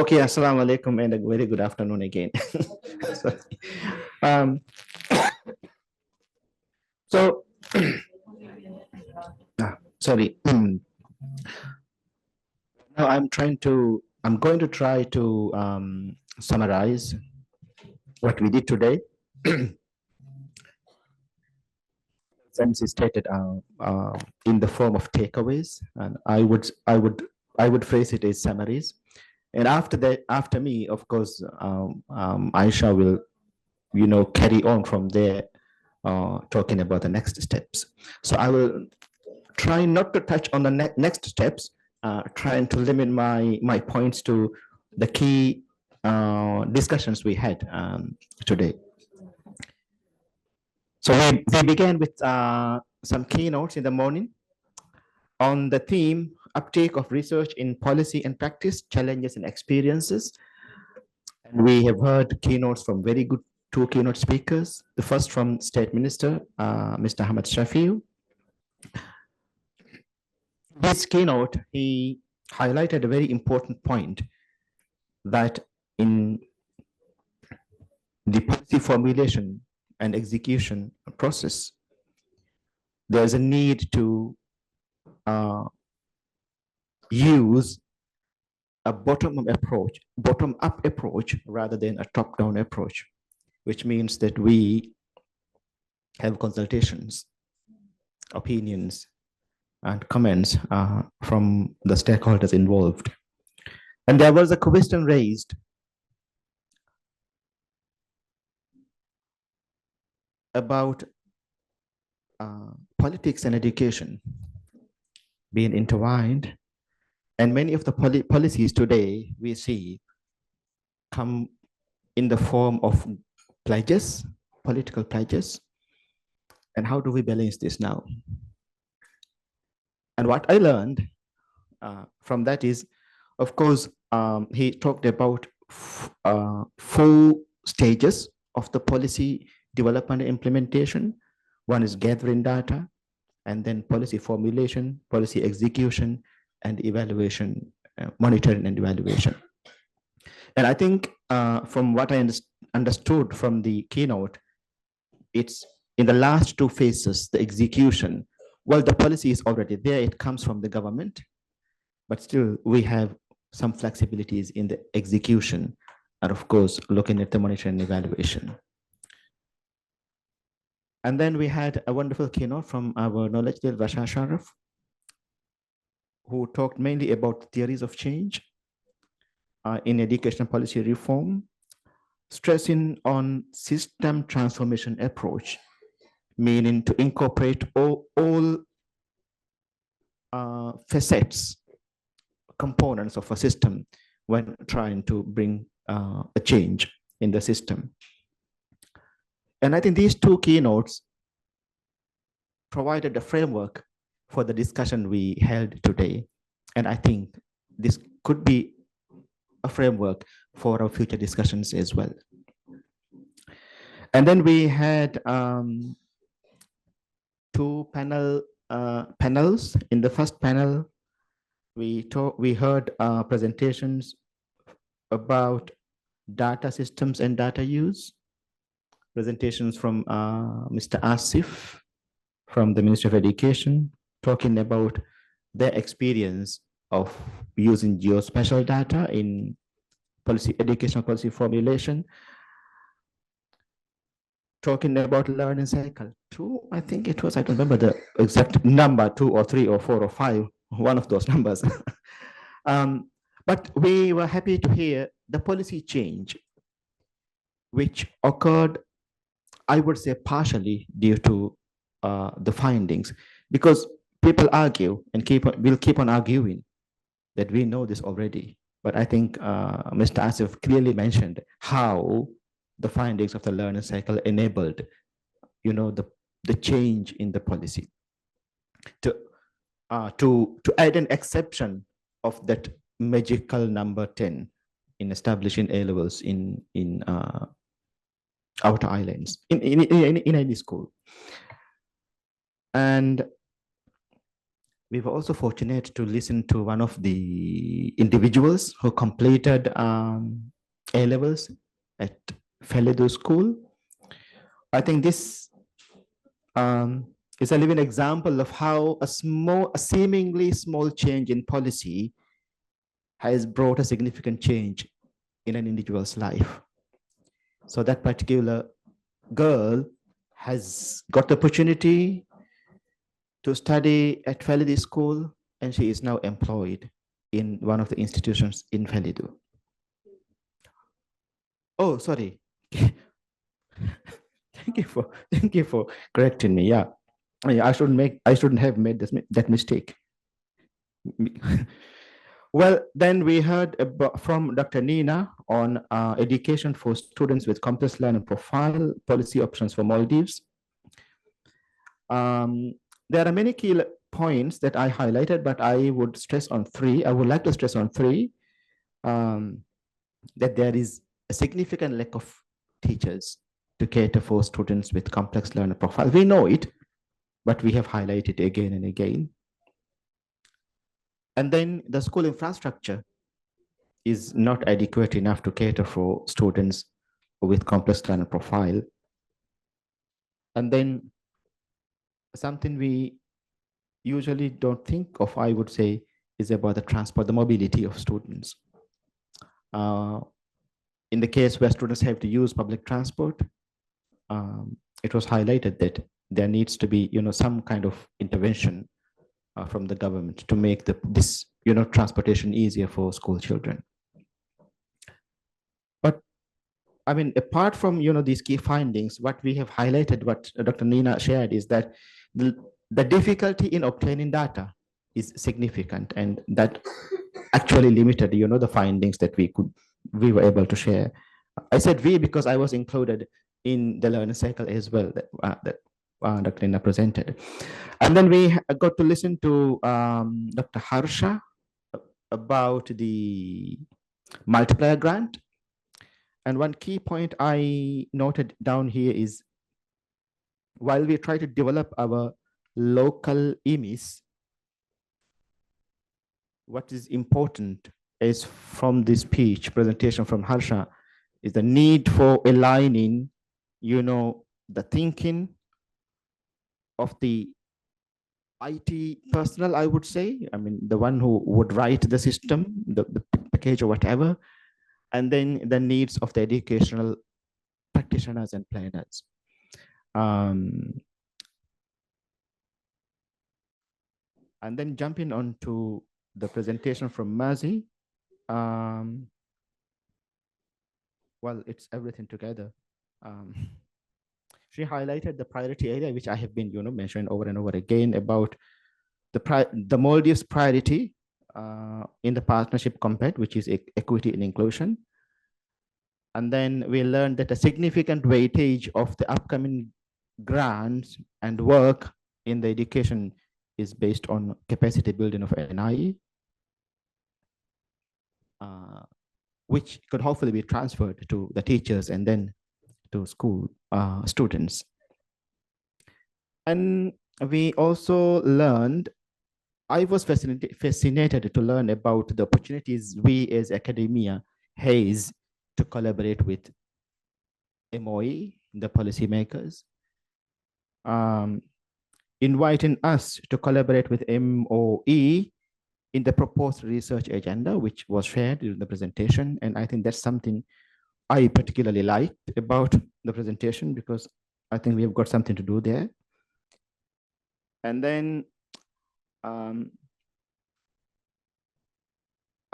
Okay, assalamu alaikum and a very good afternoon again. Sorry. Um, so, sorry. Now I'm going to try to summarize what we did today. Since it's stated in the form of takeaways, and I would phrase it as summaries. And after that, after me, of course, Aisha will, carry on from there, talking about the next steps. So I will try not to touch on the next steps, trying to limit my points to the key discussions we had today. So we began with some keynotes in the morning on the theme uptake of research in policy and practice, challenges and experiences. And we have heard keynotes from very good two keynote speakers. The first from State Minister, Mr. Ahmad Shafiu. This keynote, he highlighted a very important point that in the policy formulation and execution process, there's a need to use a bottom-up approach rather than a top-down approach, which means that we have consultations, opinions, and comments from the stakeholders involved. And there was a question raised about politics and education being intertwined. And many of the policies today we see come in the form of pledges, political pledges. And how do we balance this now? And what I learned from that is, of course, he talked about 4 stages of the policy development and implementation. One is gathering data, and then policy formulation, policy execution, and evaluation, monitoring and evaluation. And I think from what I understood from the keynote, it's in the last 2 phases, the execution. Well, the policy is already there, it comes from the government, but still we have some flexibilities in the execution, and of course, looking at the monitoring and evaluation. And then we had a wonderful keynote from our knowledge leader, Rasha Sharaf, who talked mainly about theories of change in educational policy reform, stressing on system transformation approach, meaning to incorporate all facets, components of a system when trying to bring a change in the system. And I think these 2 keynotes provided a framework for the discussion we held today. And I think this could be a framework for our future discussions as well. And then we had 2 panels. In the first panel, we heard presentations about data systems and data use, presentations from Mr. Asif from the Ministry of Education, talking about their experience of using geospatial data in educational policy formulation, talking about learning cycle 2, I think it was, I don't remember the exact number, 2 or 3 or 4 or 5, one of those numbers. But we were happy to hear the policy change, which occurred, I would say, partially due to the findings, because people argue and will keep on arguing that we know this already. But I think Mr. Asif clearly mentioned how the findings of the learning cycle enabled, the change in the policy to add an exception of that magical number 10 in establishing A levels in outer islands in any school. And We were also fortunate to listen to one of the individuals who completed A levels at Feledo School. I think this um, is a living example of how a seemingly small change in policy has brought a significant change in an individual's life. So that particular girl has got the opportunity to study at Feledo School, and she is now employed in one of the institutions in Feledo. Oh, sorry. Thank you for correcting me. Yeah, I shouldn't have made that mistake. Well, then we heard from Dr. Nina on education for students with complex learning profile, policy options for Maldives. There are many key points that I highlighted, but I would stress on three. I would like to stress on three, that there is a significant lack of teachers to cater for students with complex learner profile. We know it, but we have highlighted again and again. And then the school infrastructure is not adequate enough to cater for students with complex learner profile. And then something we usually don't think of, I would say, is about the transport, the mobility of students. In the case where students have to use public transport, it was highlighted that there needs to be, some kind of intervention from the government to make this, transportation easier for school children. But I mean, apart from, these key findings, what we have highlighted, what Dr. Nina shared, is that the difficulty in obtaining data is significant, and that actually limited, the findings that we were able to share. I said we because I was included in the learning cycle as well that Dr. Nina presented. And then we got to listen to Dr. Harsha about the multiplier grant. And one key point I noted down here is, while we try to develop our local EMIs, what is important is, from this speech presentation from Harsha, is the need for aligning, the thinking of the IT personnel, I would say. I mean, the one who would write the system, the package or whatever, and then the needs of the educational practitioners and planners. And then jumping on to the presentation from Mercy. Well, it's everything together. She highlighted the priority area, which I have been, mentioning over and over again, about the Maldives priority in the partnership compact, which is equity and inclusion. And then we learned that a significant weightage of the upcoming grants and work in the education is based on capacity building of NIE, which could hopefully be transferred to the teachers and then to school students. And we also learned, I was fascinated to learn about the opportunities we as academia has to collaborate with MOE, the policymakers, inviting us to collaborate with MOE in the proposed research agenda, which was shared during the presentation. And I think that's something I particularly liked about the presentation, because I think we have got something to do there. And then I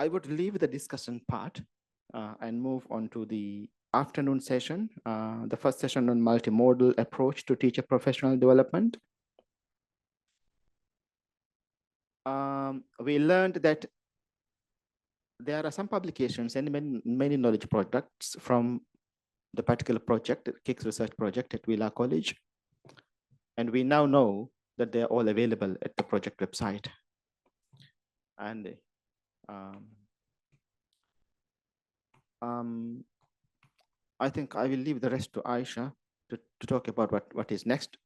would leave the discussion part and move on to the afternoon session, the first session on multimodal approach to teacher professional development. We learned that there are some publications and many knowledge products from the particular project, the KIX research project at Wheeler College. And we now know that they're all available at the project website. And I think I will leave the rest to Aisha to talk about what is next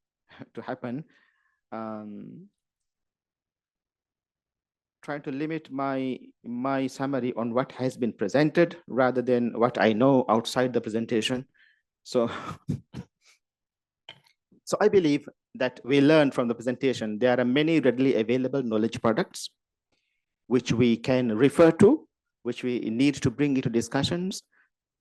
to happen. trying to limit my summary on what has been presented rather than what I know outside the presentation. So, so I believe that we learned from the presentation, there are many readily available knowledge products which we can refer to, which we need to bring into discussions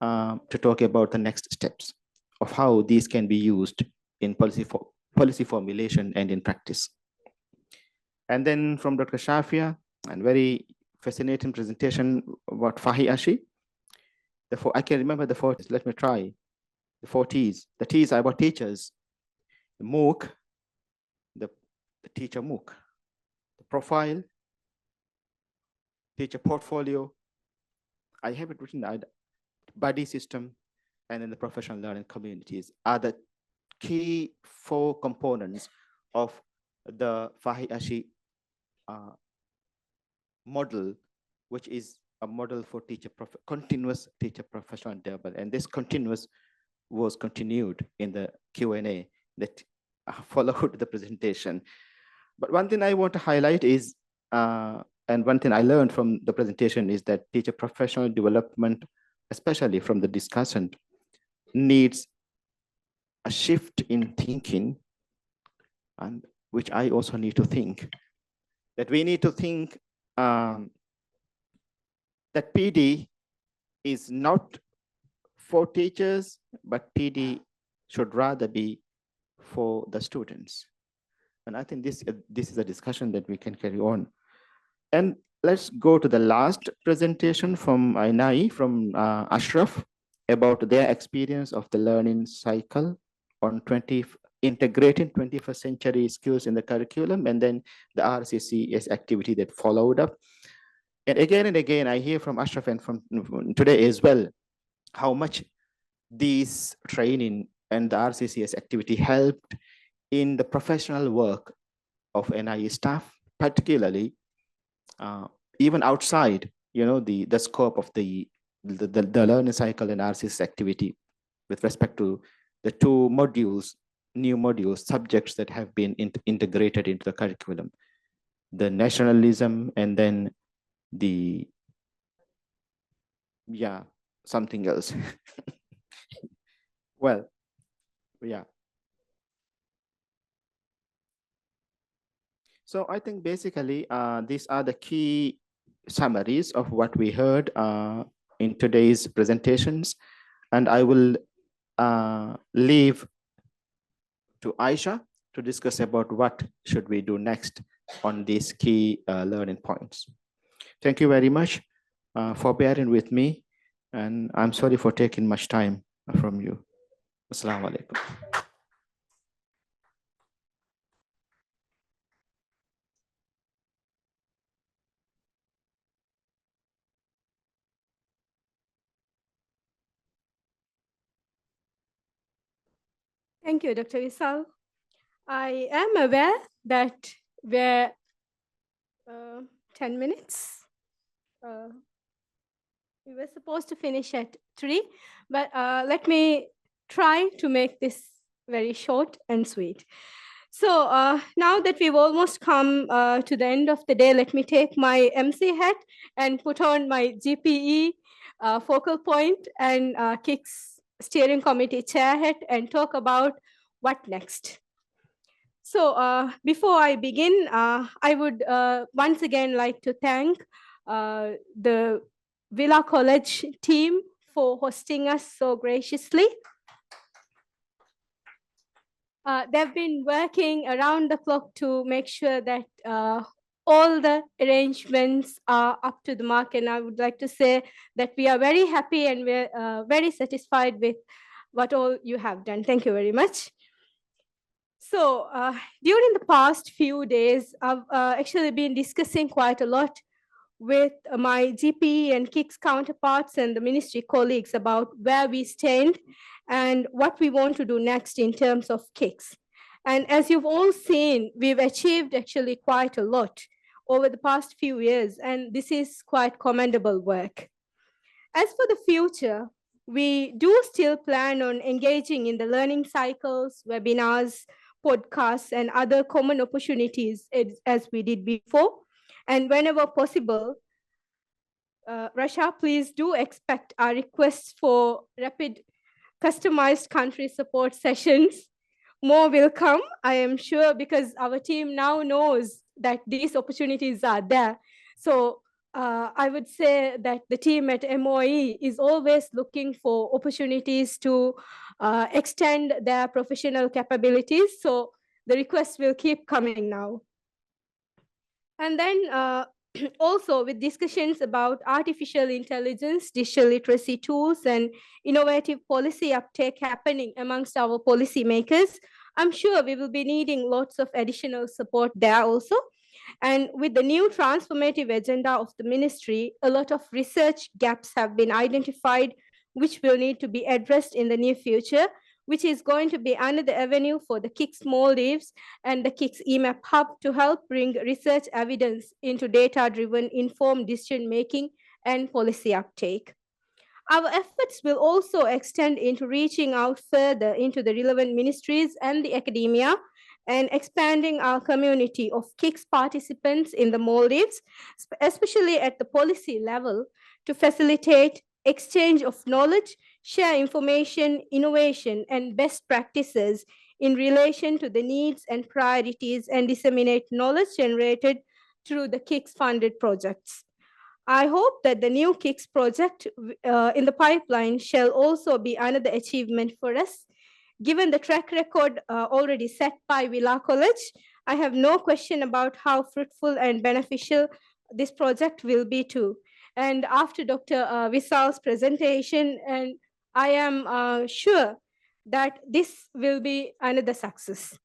to talk about the next steps of how these can be used in policy formulation and in practice. And then from Dr. Shafia, and very fascinating presentation about Fahi Ashi. I can remember the four, let me try. The 4 T's. The T's are about teachers. The MOOC, the teacher MOOC. The profile, teacher portfolio. I have it written down. Buddy system, and then the professional learning communities are the key 4 components of the Fahi Ashi model, which is a model for continuous teacher professional development. And this continuous was continued in the Q&A that followed the presentation. But one thing I want to highlight is, and one thing I learned from the presentation is that teacher professional development, especially from the discussant, needs a shift in thinking, and which I also need to think, that we need to think that PD is not for teachers, but PD should rather be for the students. And I think this is a discussion that we can carry on. And let's go to the last presentation from Ainai, from Ashraf, about their experience of the learning cycle on integrating 21st century skills in the curriculum, and then the RCCS activity that followed up. And again, I hear from Ashraf and from today as well, how much this training and the RCCS activity helped in the professional work of NIE staff, particularly even outside, the scope of the learning cycle and RCCS activity with respect to the 2 modules, new modules, subjects that have been integrated into the curriculum, the nationalism, and then something else. Well, yeah. So I think basically these are the key summaries of what we heard in today's presentations. And I will leave to Aisha to discuss about what should we do next on these key learning points. Thank you very much for bearing with me. And I'm sorry for taking much time from you. Assalamu alaikum. Thank you, Dr. Isal. I am aware that we're 10 minutes. We were supposed to finish at 3, but let me try to make this very short and sweet. So now that we've almost come to the end of the day, let me take my MC hat and put on my GPE focal point and KIX steering committee chair hat and talk about what next. So before I begin, I would once again like to thank the Villa College team for hosting us so graciously. They've been working around the clock to make sure that all the arrangements are up to the mark, and I would like to say that we are very happy and we're very satisfied with what all you have done. Thank you very much. So during the past few days, I've actually been discussing quite a lot with my GPE and KIX counterparts and the ministry colleagues about where we stand and what we want to do next in terms of KIX. And as you've all seen, we've achieved actually quite a lot over the past few years, and this is quite commendable work. As for the future, we do still plan on engaging in the learning cycles, webinars, podcasts, and other common opportunities as we did before. And whenever possible, Russia, please do expect our requests for rapid customized country support sessions. More will come, I am sure, because our team now knows that these opportunities are there. So I would say that the team at MOE is always looking for opportunities to extend their professional capabilities. So the requests will keep coming now. And then also with discussions about artificial intelligence, digital literacy tools, and innovative policy uptake happening amongst our policymakers, I'm sure we will be needing lots of additional support there also. And with the new transformative agenda of the ministry, a lot of research gaps have been identified, which will need to be addressed in the near future, which is going to be another avenue for the KIX Maldives and the KIX EMAP Hub to help bring research evidence into data-driven informed decision-making and policy uptake. Our efforts will also extend into reaching out further into the relevant ministries and the academia and expanding our community of KIX participants in the Maldives, especially at the policy level, to facilitate exchange of knowledge, share information, innovation, and best practices in relation to the needs and priorities, and disseminate knowledge generated through the KIX funded projects. I hope that the new KIX project in the pipeline shall also be another achievement for us. Given the track record already set by Villa College, I have no question about how fruitful and beneficial this project will be too. And after Dr. Visal's presentation, and I am sure that this will be another success.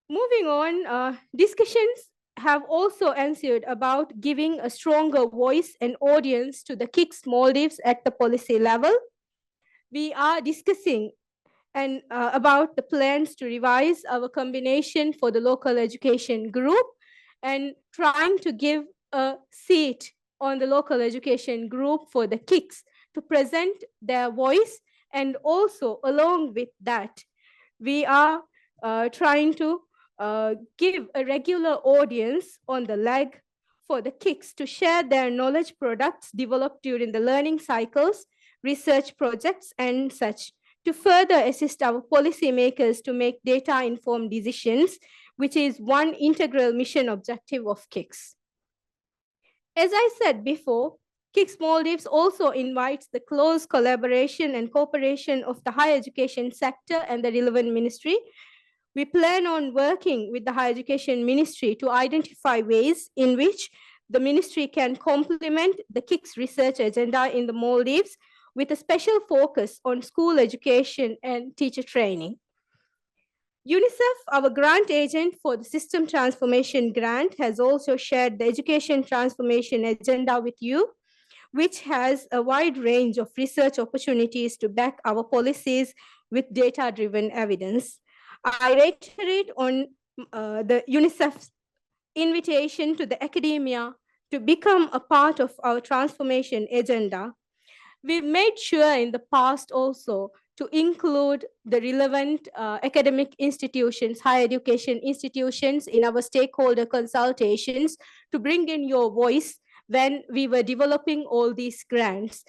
Moving on, discussions have also ensued about giving a stronger voice and audience to the KIX Maldives at the policy level. We are discussing about the plans to revise our combination for the local education group and trying to give a seat on the local education group for the KIX to present their voice. And also along with that, we are trying to give a regular audience on the leg for the KIX to share their knowledge products developed during the learning cycles, research projects, and such, to further assist our policymakers to make data-informed decisions, which is one integral mission objective of KIX. As I said before, KIX Maldives also invites the close collaboration and cooperation of the higher education sector and the relevant ministry. We plan on working with the Higher Education Ministry to identify ways in which the ministry can complement the KIX research agenda in the Maldives with a special focus on school education and teacher training. UNICEF, our grant agent for the System Transformation Grant, has also shared the education transformation agenda with you, which has a wide range of research opportunities to back our policies with data-driven evidence. I reiterate on the UNICEF's invitation to the academia to become a part of our transformation agenda. We've made sure in the past also to include the relevant academic institutions, higher education institutions in our stakeholder consultations to bring in your voice when we were developing all these grants.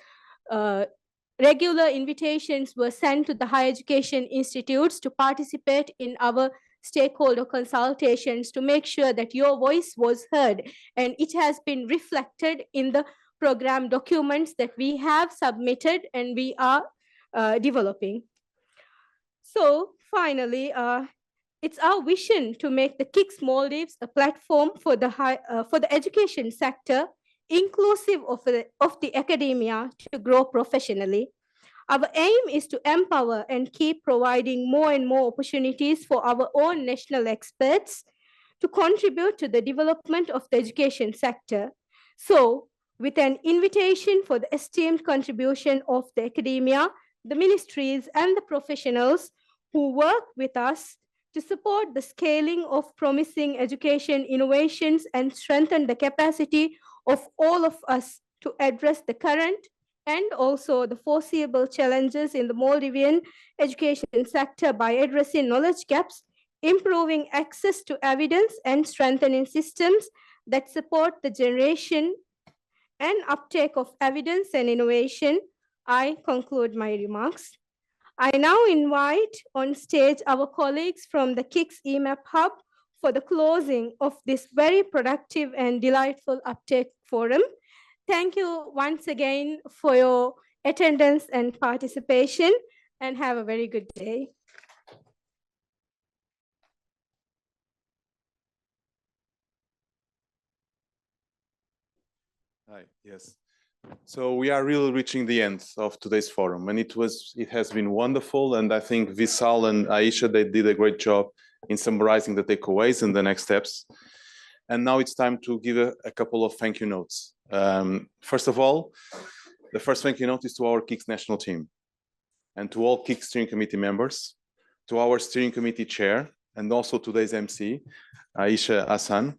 Regular invitations were sent to the higher education institutes to participate in our stakeholder consultations to make sure that your voice was heard, and it has been reflected in the program documents that we have submitted and we are developing. So finally, it's our vision to make the KIX Maldives a platform for the education sector, inclusive of the academia, to grow professionally. Our aim is to empower and keep providing more and more opportunities for our own national experts to contribute to the development of the education sector. So, with an invitation for the esteemed contribution of the academia, the ministries, and the professionals who work with us to support the scaling of promising education innovations and strengthen the capacity of all of us to address the current and also the foreseeable challenges in the Maldivian education sector by addressing knowledge gaps, improving access to evidence, and strengthening systems that support the generation and uptake of evidence and innovation, I conclude my remarks. I now invite on stage our colleagues from the KIX EMAP Hub for the closing of this very productive and delightful Uptake Forum. Thank you once again for your attendance and participation, and have a very good day. Hi, yes. So we are really reaching the end of today's forum, and it has been wonderful. And I think Vishal and Aisha, they did a great job in summarizing the takeaways and the next steps. And now it's time to give a couple of thank you notes. First of all, the first thank you note is to our KIX national team and to all KIX steering committee members, to our steering committee chair, and also today's MC, Aisha Hassan,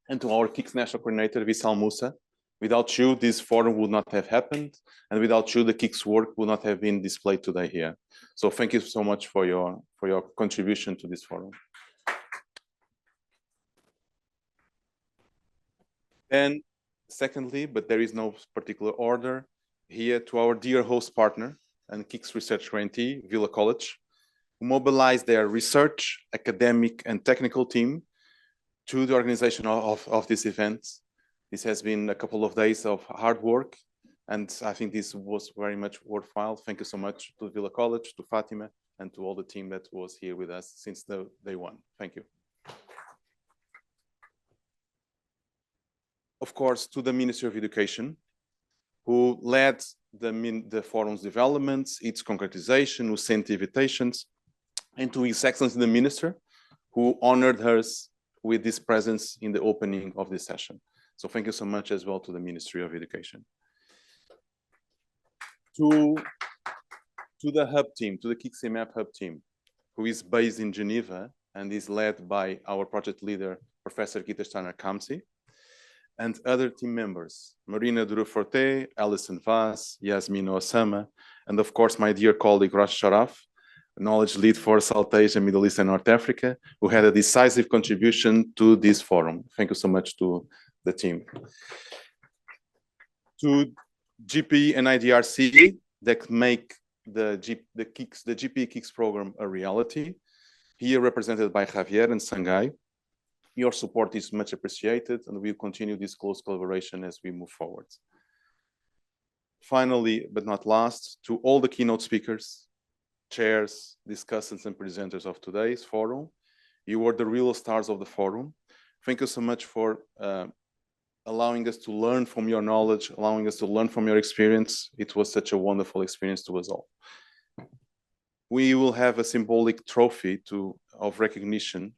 and to our KIX national coordinator, Vishal Musa. Without you, this forum would not have happened, and without you, the KIX work would not have been displayed today here. So thank you so much for your contribution to this forum. And secondly, but there is no particular order, here to our dear host partner and KIX research grantee, Villa College, who mobilized their research, academic, and technical team to the organization of this event. This has been a couple of days of hard work, and I think this was very much worthwhile. Thank you so much to Villa College, to Fatima, and to all the team that was here with us since day one. Thank you. Of course, to the Ministry of Education, who led the forum's developments, its concretization, who sent invitations, and to His Excellency the Minister, who honored us with this presence in the opening of this session. So thank you so much as well to the Ministry of Education. To the hub team, to the KIX EMAP Hub team, who is based in Geneva and is led by our project leader, Professor Gita Steiner-Kamsi, and other team members, Marina Duruforte, Alison Vaz, Yasmin Osama, and of course, my dear colleague, Rash Sharaf, knowledge lead for South Asia, Middle East, and North Africa, who had a decisive contribution to this forum. Thank you so much to the team. To GPE and IDRC that make the GPE KIX program a reality, here represented by Javier and Sangai. Your support is much appreciated, and we'll continue this close collaboration as we move forward. Finally, but not last, to all the keynote speakers, chairs, discussants, and presenters of today's forum, you were the real stars of the forum. Thank you so much for allowing us to learn from your knowledge, allowing us to learn from your experience. It was such a wonderful experience to us all. We will have a symbolic trophy of recognition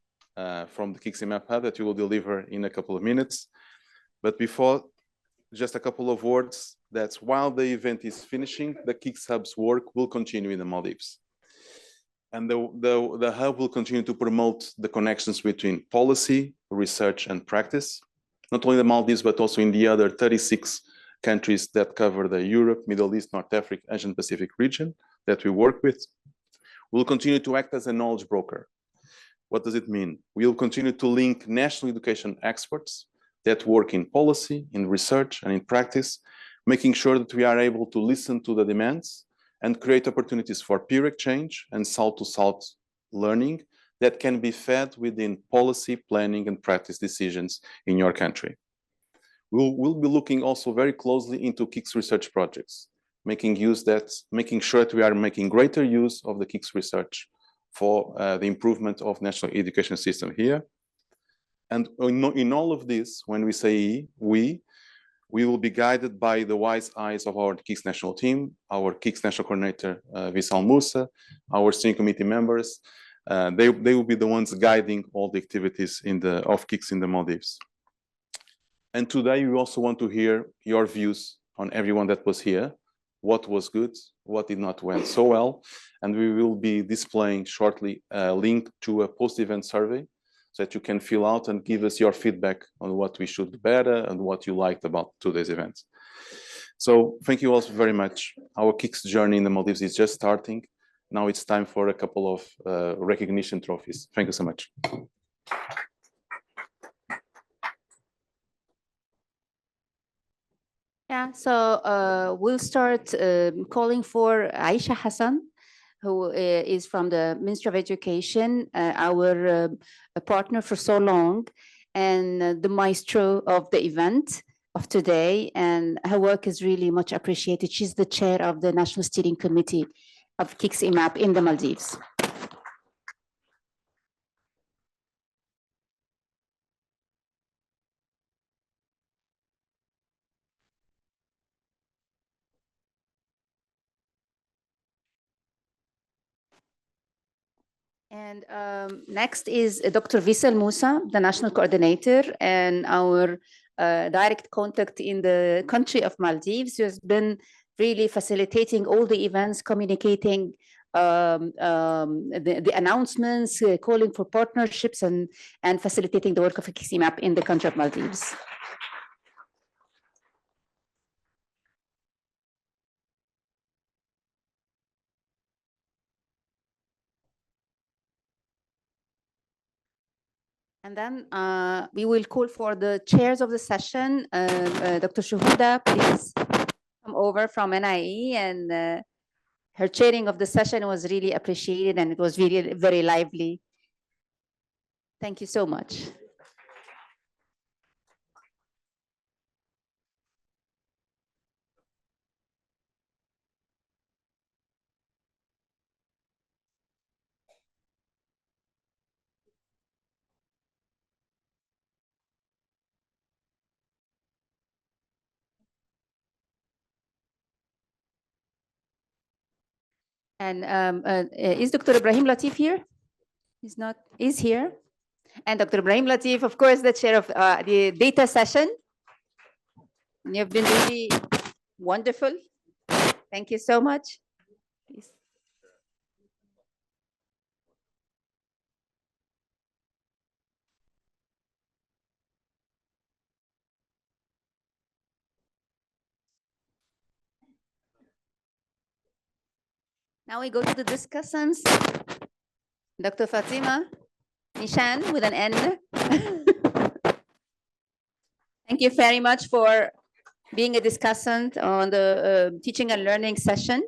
from the KIX EMAP Hub that you will deliver in a couple of minutes. But before, just a couple of words that while the event is finishing, the KIX Hub's work will continue in the Maldives. And the hub will continue to promote the connections between policy, research, and practice, not only the Maldives, but also in the other 36 countries that cover the Europe, Middle East, North Africa, Asian Pacific region that we work with. We'll continue to act as a knowledge broker. What does it mean? We'll continue to link national education experts that work in policy, in research, and in practice, making sure that we are able to listen to the demands and create opportunities for peer exchange and south-to-south learning that can be fed within policy, planning, and practice decisions in your country. We'll be looking also very closely into KIX research projects, making sure that we are making greater use of the KIX research for the improvement of national education system here. And in all of this, when we say we will be guided by the wise eyes of our KIX national team, our KIX national coordinator, Vishal Musa, our steering committee members. They will be the ones guiding all the activities of KIX in the Maldives. And today we also want to hear your views on everyone that was here, what was good, what did not went so well, and we will be displaying shortly a link to a post-event survey so that you can fill out and give us your feedback on what we should do better and what you liked about today's event. So thank you all very much. Our KIX journey in the Maldives is just starting. Now it's time for a couple of recognition trophies. Thank you so much. Yeah, so we'll start calling for Aisha Hassan, who is from the Ministry of Education, our partner for so long, and the maestro of the event of today. And her work is really much appreciated. She's the chair of the National Steering Committee of KIX EMAP in the Maldives. And next is Dr. Visal Musa, the national coordinator and our direct contact in the country of Maldives, who has been really facilitating all the events, communicating the announcements, calling for partnerships, and facilitating the work of KIX EMAP in the country of Maldives. And then we will call for the chairs of the session. Dr. Shuhuda, please come over from NIE, and her chairing of the session was really appreciated, and it was really very lively. Thank you so much. And is Dr. Ibrahim Latif here? He's not, is here. And Dr. Ibrahim Latif, of course, the chair of the data session. You've been really wonderful. Thank you so much. Please. Now we go to the discussants. Dr. Fatima Nishan with an N. Thank you very much for being a discussant on the teaching and learning session.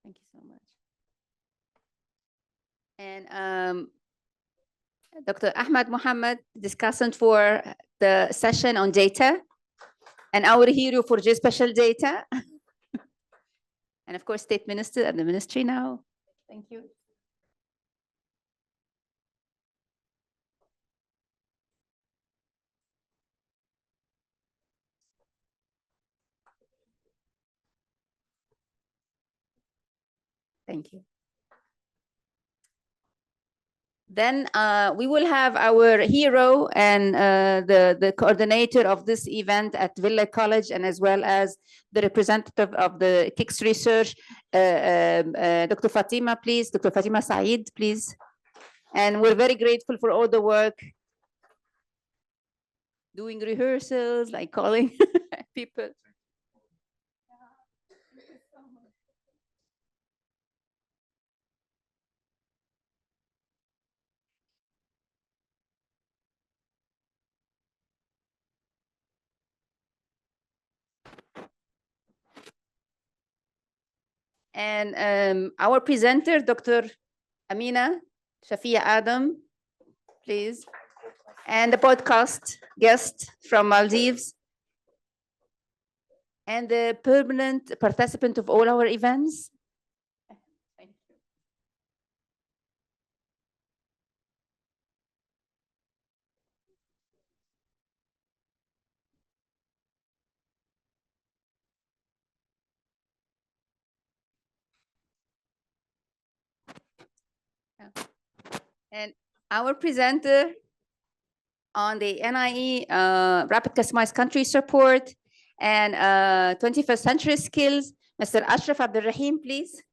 Thank you so much. And Dr. Ahmad Mohammed, discussant for the session on data, and our hero for geospatial data. And of course, State Minister at the Ministry now. Thank you. Thank you. Then we will have our hero and the coordinator of this event at Villa College, and as well as the representative of the KIX research, Dr. Fatima, please, Dr. Fatima Saeed, please. And we're very grateful for all the work, doing rehearsals, like calling people. And our presenter, Dr. Amina Shafia Adam, please. And the podcast guest from Maldives. And the permanent participant of all our events. Thank you. And our presenter on the NIE Rapid Customized Country Support and 21st Century Skills, Mr. Ashraf Abdulrahim, please.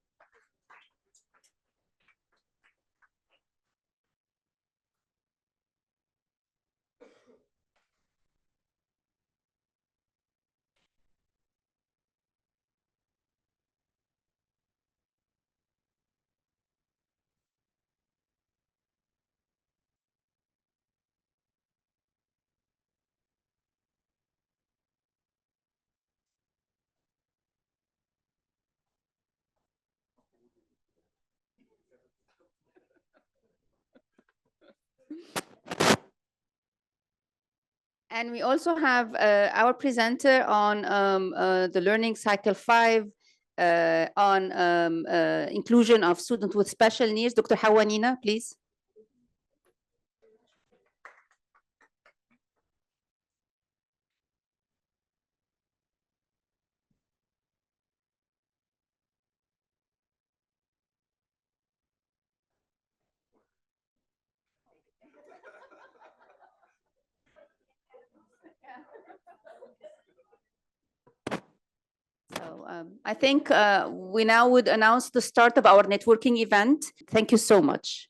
And we also have our presenter on the Learning Cycle 5 on inclusion of students with special needs. Dr. Hawanina, please. So I think we now would announce the start of our networking event. Thank you so much.